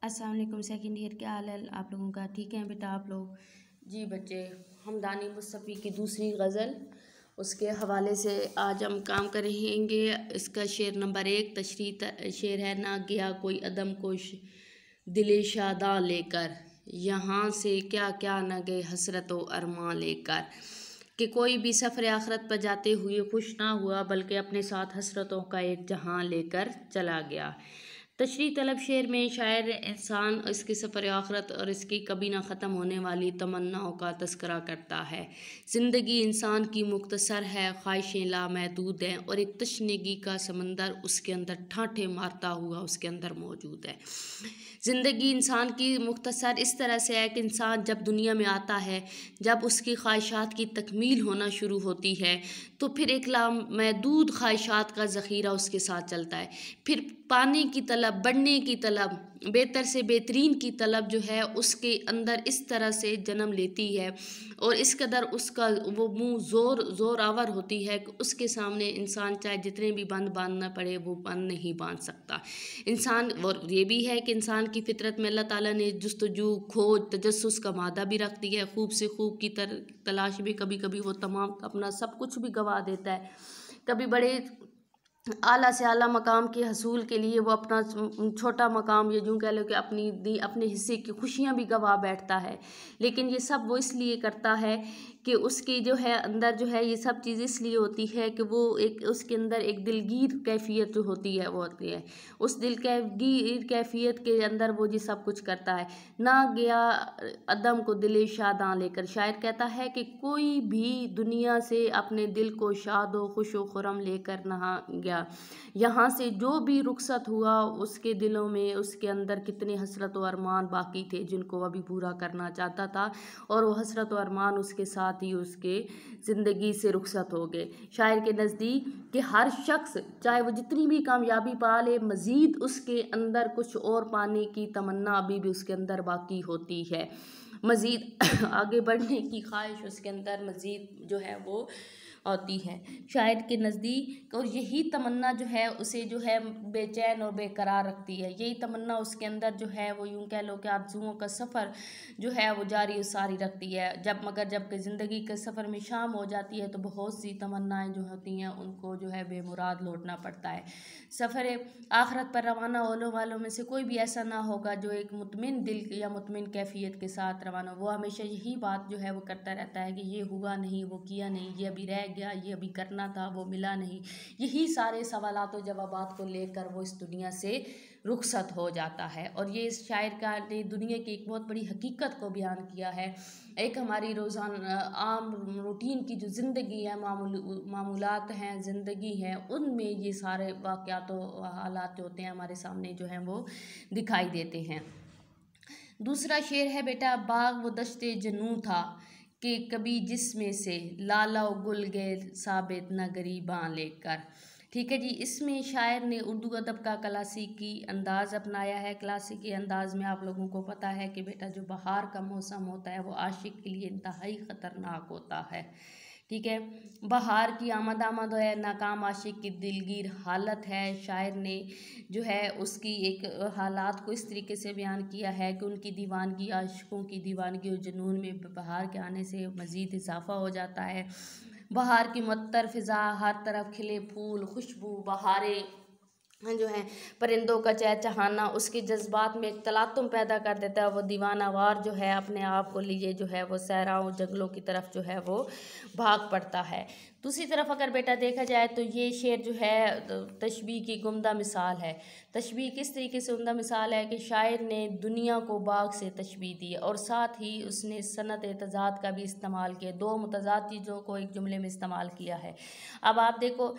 अस्सलाम वालेकुम second year, क्या हाल है आप लोगों का? ठीक है बेटा आप लोग? जी बच्चे, हमदानी मुस्तफ़ी की दूसरी गज़ल उसके हवाले से आज हम काम करेंगे। इसका शेर नंबर 1 तशरीह शेर है। ना गया कोई अदम कोश दिले शादा लेकर, यहाँ से क्या क्या न गए हसरत व अरमां लेकर। कि कोई भी सफ़र आखरत पर जाते हुए खुश ना हुआ, बल्कि अपने साथ हसरतों का एक जहां लेकर चला गया। तशरीह तलब शेर में शायर इंसान इसकी सफ़र आखरत और इसकी कभी ना ख़त्म होने वाली तमन्नाओं का तस्करा करता है। ज़िंदगी इंसान की मुख्तसर है, ख्वाहिशें लामहदूद हैं और एक तशनगी का समंदर उसके अंदर ठाठे मारता हुआ उसके अंदर मौजूद है। ज़िंदगी इंसान की मुख्तसर इस तरह से है कि इंसान जब दुनिया में आता है, जब उसकी ख्वाहिशात की तकमील होना शुरू होती है, तो फिर एक लामहदूद ख्वाहिशात का ज़ख़ीरा उसके साथ चलता है। फिर पाने की तलब, बढ़ने की तलब, बेहतर से बेहतरीन की तलब जो है उसके अंदर इस तरह से जन्म लेती है और इस कदर उसका वो मुँह ज़ोर आवर होती है कि उसके सामने इंसान चाहे जितने भी बंद बांधना पड़े वो बंद नहीं बांध सकता। इंसान, और ये भी है कि इंसान की फितरत में अल्लाह ताला ने जुस्तजू, खोज, तजस्सुस का मादा भी रख दिया है। खूब से खूब की तलाश में कभी कभी वो तमाम अपना सब कुछ भी गवा देता है। कभी बड़े आला से आला मकाम के हसूल के लिए वो अपना छोटा मकाम, या यूँ कह लो कि अपने हिस्से की खुशियाँ भी गवा बैठता है। लेकिन ये सब वो इसलिए करता है कि उसकी जो है अंदर जो है ये सब चीज़ इसलिए होती है कि वो एक उसके अंदर एक दिलगीर कैफियत जो होती है वो होती है। उस दिलगीर कैफियत के अंदर वो ये सब कुछ करता है। ना गया अदम को दिले शादां लेकर, शायर कहता है कि कोई भी दुनिया से अपने दिल को शाद व खुश व खुरम लेकर ना गया। यहाँ से जो भी रुखसत हुआ उसके दिलों में, उसके अंदर कितने हसरत व अरमान बाकी थे जिनको अभी पूरा करना चाहता था, और वो हसरत व अरमान उसके साथ ही उसके ज़िंदगी से रुखसत हो गए। शायर के नज़दीक कि हर शख्स चाहे वो जितनी भी कामयाबी पा ले, मज़ीद उसके अंदर कुछ और पाने की तमन्ना अभी भी उसके अंदर बाकी होती है। मज़ीद आगे बढ़ने की ख्वाहिश उसके अंदर मज़ीद जो है वो होती है शायर के नज़दीक। और यही तमन्ना जो है उसे जो है बेचैन और बेकरार रखती है। यही तमन्ना उसके अंदर जो है वो यूँ कह लो कि आरज़ुओं का सफ़र जो है वो जारी सारी रखती है। जब ज़िंदगी के सफ़र में शाम हो जाती है तो बहुत सी तमन्नाएँ जो होती हैं उनको जो है बेमुराद लौटना पड़ता है। सफ़र आखरत पर रवाना होने वालों में से कोई भी ऐसा ना होगा जो एक मुतमिन दिल या मुतमिन कैफियत के साथ रवाना। वो हमेशा यही बात जो है वो करता रहता है कि ये हुआ नहीं, वो किया नहीं, ये अभी रह गया, ये अभी करना था, वो मिला नहीं। यही सारे सवालात और जवाबात को लेकर वो इस दुनिया से रुखसत हो जाता है। और ये इस शायर का ने दुनिया की एक बहुत बड़ी हकीकत को बयान किया है। एक हमारी रोज़ाना आम रूटीन की जो ज़िंदगी है, मामूलात हैं, ज़िंदगी है, उनमें ये सारे वाक़यात व हालात जो होते हैं हमारे सामने जो हैं वो दिखाई देते हैं। दूसरा शेर है बेटा, बाग वो दश्ते जनू था कि कभी जिसमें से लाला व गुल गए साबित न गरीबां लेकर। ठीक है जी, इसमें शायर ने उर्दू अदब का क्लासिकी अंदाज़ अपनाया है। क्लासिकी अंदाज़ में आप लोगों को पता है कि बेटा जो बहार का मौसम होता है वो आशिक के लिए इंतहाई ख़तरनाक होता है। ठीक है, बहार की आमद है, नाकाम आशिक की दिलगीर हालत है। शायर ने जो है उसकी एक हालात को इस तरीके से बयान किया है कि उनकी दीवानगी, आशिकों की दीवानगी और जुनून में बहार के आने से मज़ीद इजाफा हो जाता है। बहार की मुअत्तर फ़िज़ा, हर तरफ खिले फूल, खुशबू, बहारें जो है परिंदों का चहचहाना उसके जज्बात में एक तलातुम पैदा कर देता है। वो दीवानावार जो है अपने आप को लिए जो है वो सहराओं जंगलों की तरफ जो है वो भाग पड़ता है। दूसरी तरफ अगर बेटा देखा जाए तो ये शेर जो है तशबीह की उम्दा मिसाल है। तशबीह किस तरीके से उम्दा मिसाल है कि शायर ने दुनिया को बाग से तशबीह दी और साथ ही उसने सनत तज़ाद का भी इस्तेमाल किया। दो मुतज़ाद चीज़ों को एक जुमले में इस्तेमाल किया है। अब आप देखो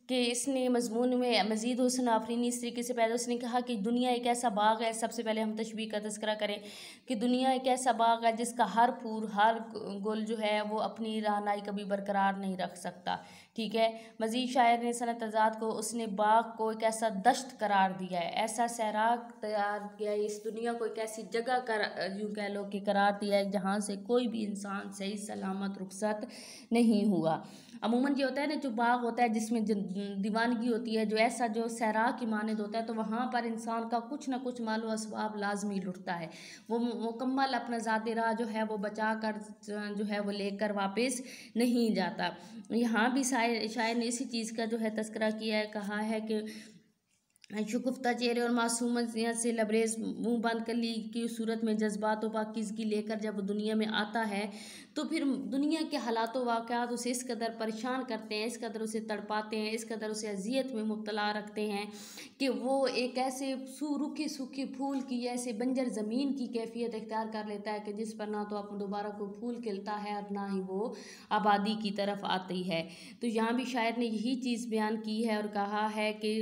कि इसने मज़मून में मज़ीद हुस्न आफरीनी इस तरीके से पैदा, उसने कहा कि दुनिया एक ऐसा बाग़ है। सबसे पहले हम तशबीह का तज़किरा करें कि दुनिया एक ऐसा बाग़ है जिसका हर फूल, हर गुल जो है वो अपनी रहनाई कभी बरकरार नहीं रख सकता। ठीक है, मज़ीद शायर ने सनत तज़ाद को, उसने बाग़ को एक ऐसा दश्त करार दिया है, ऐसा सैराग तैयार किया है, इस दुनिया को एक ऐसी जगह कर यूँ कह लो कि करार दिया है जहाँ से कोई भी इंसान सही सलामत रुखसत नहीं हुआ। अमूमन ये होता है ना, जो बाग होता है जिसमें दीवानगी होती है, जो ऐसा जो सहरा की मानद होता है, तो वहाँ पर इंसान का कुछ ना कुछ मालो असबाब लाजमी लुटता है। वो मुकम्मल अपना ज़ाती राह जो है वो बचा कर जो है वो लेकर वापस नहीं जाता। यहाँ भी शायर ने इसी चीज़ का जो है तस्करा किया है, कहा है कि शुगुफ्ता चेहरे और मासूमियत से लबरेज मुंह बंद कर ली की सूरत में जज्बात व पाकीज़गी लेकर जब वो दुनिया में आता है, तो फिर दुनिया के हालात वाक़यात उसे इस कदर परेशान करते हैं, इस कदर उसे तड़पाते हैं, इस कदर उसे अजियत में मुब्तला रखते हैं कि वो एक ऐसे रूखे सूखे फूल की, ऐसे बंजर ज़मीन की कैफियत इख्तियार कर लेता है कि जिस पर ना तो अब दोबारा कोई फूल खिलता है और ना ही वो आबादी की तरफ आती है। तो यहाँ भी शायर ने यही चीज़ बयान की है और कहा है कि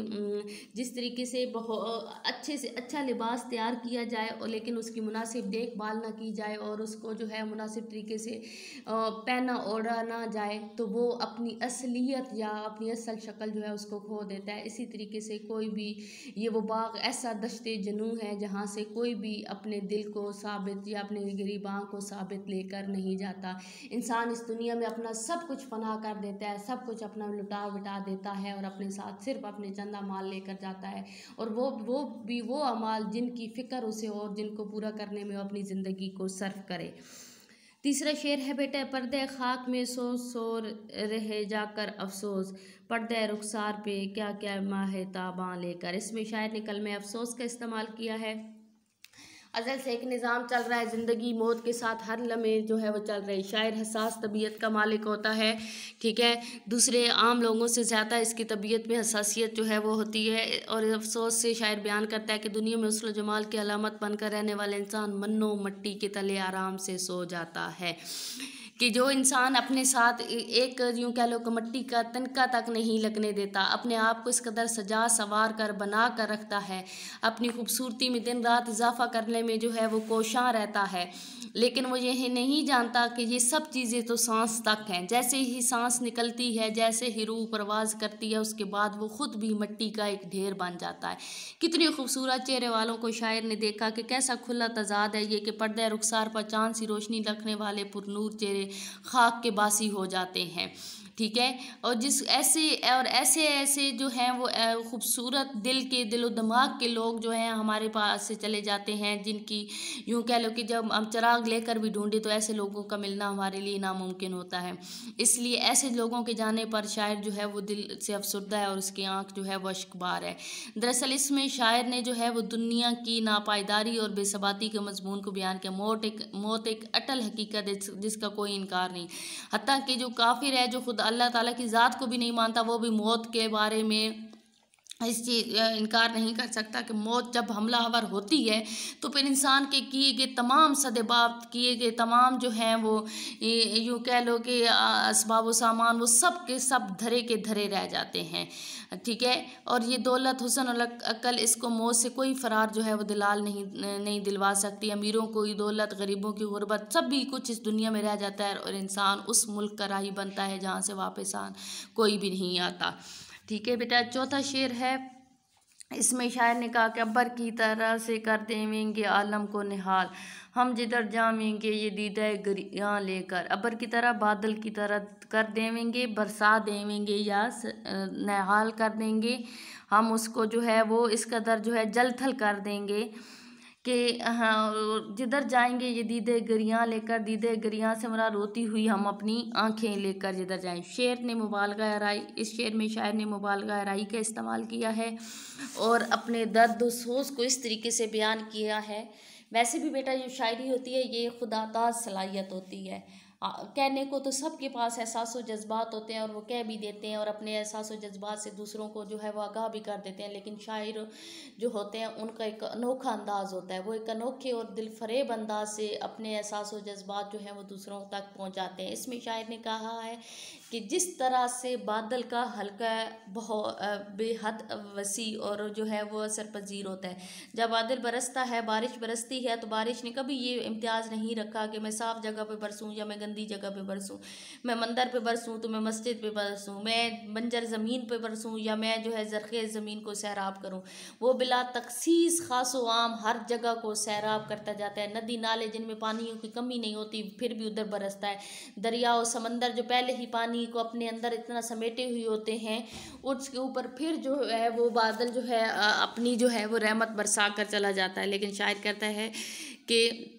जिस तरीके से बहुत अच्छे से अच्छा लिबास तैयार किया जाए और लेकिन उसकी मुनासिब देखभाल ना की जाए और उसको जो है मुनासिब तरीके से पहना ओढ़ा ना जाए, तो वो अपनी असलियत या अपनी असल शक्ल जो है उसको खो देता है। इसी तरीके से कोई भी ये वो बाग ऐसा दश्ते जनू है जहाँ से कोई भी अपने दिल को साबित या अपने गिरीबां को साबित लेकर नहीं जाता। इंसान इस दुनिया में अपना सब कुछ फना कर देता है, सब कुछ अपना लुटा बिटा देता है और अपने साथ सिर्फ अपने चंदा माल लेकर जाता है, और वो भी वो अमाल जिनकी फ़िक्र उसे और जिनको पूरा करने में वो अपनी ज़िंदगी को सर्व करे। तीसरा शेर है बेटा, पर्दे खाक में सो सो रहे जाकर अफसोस, पर्दे रुखसार पे क्या क्या माह ताबा लेकर। इसमें शायर ने कलमे अफसोस का इस्तेमाल किया है। अज़ल से एक निज़ाम चल रहा है, ज़िंदगी मौत के साथ हर लम्हे जो है वो चल रही। शायर हसास तबीयत का मालिक होता है, ठीक है, दूसरे आम लोगों से ज़्यादा इसकी तबीयत में हसासियत जो है वो होती है। और अफसोस से शायर बयान करता है कि दुनिया में हुस्न जमाल की अलामत बनकर रहने वाला इंसान मन्नो मट्टी के तले आराम से सो जाता है। कि जो इंसान अपने साथ एक यूँ कह लो कि मट्टी का तनका तक नहीं लगने देता, अपने आप को इस कदर सजा सवार कर बना कर रखता है, अपनी खूबसूरती में दिन रात इजाफा करने में जो है वो कोशां रहता है, लेकिन वो यह नहीं जानता कि ये सब चीज़ें तो सांस तक हैं। जैसे ही सांस निकलती है, जैसे ही रूह परवाज करती है, उसके बाद वो ख़ुद भी मिट्टी का एक ढेर बन जाता है। कितनी खूबसूरत चेहरे वालों को शायर ने देखा कि कैसा खुला तजाद है ये कि पर्दे रुखसार पर चाँद सी रोशनी रखने वाले पुरनूर चेहरे खाक के बासी हो जाते हैं, ठीक है। और ऐसे जो हैं वो खूबसूरत दिल के दिलो दिमाग के लोग जो हैं हमारे पास से चले जाते हैं, जिनकी यूँ कह लो कि जब हम चिराग लेकर भी ढूंढे तो ऐसे लोगों का मिलना हमारे लिए नामुमकिन होता है। इसलिए ऐसे लोगों के जाने पर शायर जो है वो दिल से अफसरदा है और उसकी आँख जो है वो अश्कबार है। दरअसल इसमें शायर ने जो है वो दुनिया की नापायदारी और बेसबाती के मजमून को बयान किया। मौत एक अटल हकीकत है जिसका कोई इनकार नहीं। हत्ता कि जो काफिर है, जो खुद अल्लाह ताला की ज़ात को भी नहीं मानता, वो भी मौत के बारे में इस चीज़ इनकार नहीं कर सकता कि मौत जब हमलावर होती है तो फिर इंसान के किए गए तमाम सदेबाब, किए गए तमाम जो हैं वो यूँ कह लो कि असबाब व सामान वो सब के सब धरे के धरे रह जाते हैं, ठीक है। और ये दौलत हुस्न और अक्ल, इसको मौत से कोई फ़रार जो है वो दिलाल नहीं दिलवा सकती। अमीरों को ये दौलत, गरीबों की गुर्बत, सब भी कुछ इस दुनिया में रह जाता है और इंसान उस मुल्क का राही बनता है जहाँ से वापस कोई भी नहीं आता, ठीक है बेटा। चौथा शेर है, इसमें शायर ने कहा कि अब्बर की तरह से कर देवेंगे आलम को निहाल, हम जिधर जाएंगे ये दीदा गरियाँ लेकर। अब्बर की तरह, बादल की तरह कर देवेंगे, बरसा देवेंगे या निहाल कर देंगे हम उसको, जो है वो इस कदर जो है जल थल कर देंगे कि हाँ, जिधर जाएंगे ये दीदे गरियाँ लेकर, दीदे गरियाँ से मरा रोती हुई हम अपनी आंखें लेकर जिधर जाएं। शेर ने मुबालगा आराई, इस शेर में शायर ने मुबालगा आराई का इस्तेमाल किया है और अपने दर्द व सोच को इस तरीके से बयान किया है। वैसे भी बेटा जो शायरी होती है ये खुदाताज सलाहियत होती है। कहने को तो सबके पास एहसास व जज्बात होते हैं और वो कह भी देते हैं और अपने एहसास व जज्बात से दूसरों को जो है वो आगाह भी कर देते हैं, लेकिन शायर जो होते हैं उनका एक अनोखा अंदाज़ होता है। वो एक अनोखे और दिलफरेब अंदाज से अपने एहसास व जज्बात जो है वो दूसरों तक पहुंचाते हैं। इसमें शायर ने कहा है कि जिस तरह से बादल का हल्का बहुत बेहद वसी और जो है वो असर पजीर होता है। जब बादल बरसता है, बारिश बरसती है, तो बारिश ने कभी ये इम्तियाज़ नहीं रखा कि मैं साफ़ जगह पे बरसूँ या मैं गंदी जगह पे बरसूँ, मैं मंदिर पे बरसूँ तो मैं मस्जिद पे बरसूँ, मैं बंजर ज़मीन पे बरसूँ या मैं जो है ज़रख़ेज़ ज़मीन को सैराब करूँ। वो बिला तखसीस ख़ास व आम हर जगह को सैराब करता जाता है। नदी नाले जिनमें पानियों की कमी नहीं होती फिर भी उधर बरसता है। दरिया और समंदर जो पहले ही पानी पानी को अपने अंदर इतना समेटे हुए होते हैं, उसके ऊपर फिर जो है वो बादल जो है अपनी जो है वो रहमत बरसा कर चला जाता है। लेकिन शायर कहता है कि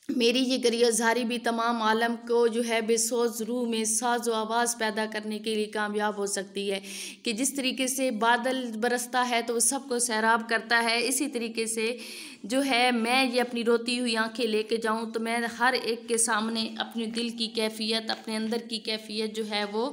मेरी ये गरियाज़ारी भी तमाम आलम को जो है बेसोज रूह में साज़ व आवाज़ पैदा करने के लिए कामयाब हो सकती है। कि जिस तरीके से बादल बरसता है तो वो सबको सैराब करता है, इसी तरीके से जो है मैं ये अपनी रोती हुई आंखें लेके जाऊं तो मैं हर एक के सामने अपने दिल की कैफियत, अपने अंदर की कैफियत जो है वो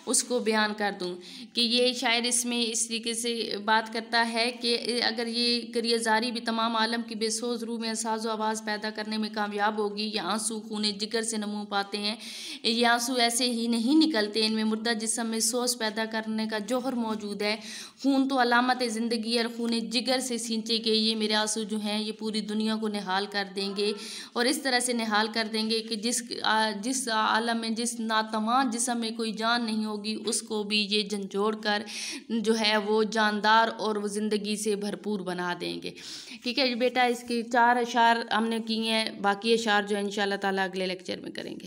उसको बयान कर दूं। कि ये शायर इसमें इस तरीके से बात करता है कि अगर ये गरियाज़ारी भी तमाम आलम की बेसोज रूह में साज़ो आवाज़ पैदा करने में कामयाब होगी। ये आंसू खूने जिगर से नमू पाते हैं, ये आंसू ऐसे ही नहीं निकलते, इनमें मुर्दा जिस्म में सोच पैदा करने का जौहर मौजूद है। खून तो अलामत ज़िंदगी और खूने जिगर से सींचे गए ये मेरे आंसू जो हैं ये पूरी दुनिया को निहाल कर देंगे, और इस तरह से निहाल कर देंगे कि जिस आलम में, जिस नातवान जिस्म में कोई जान नहीं होगी, उसको भी ये झंझोड़ कर जो है वो जानदार और वो ज़िंदगी से भरपूर बना देंगे। ठीक है बेटा, इसके 4 अशार हमने किए हैं, बाकी अशार जो है इंशाअल्लाह ताला अगले लेक्चर में करेंगे।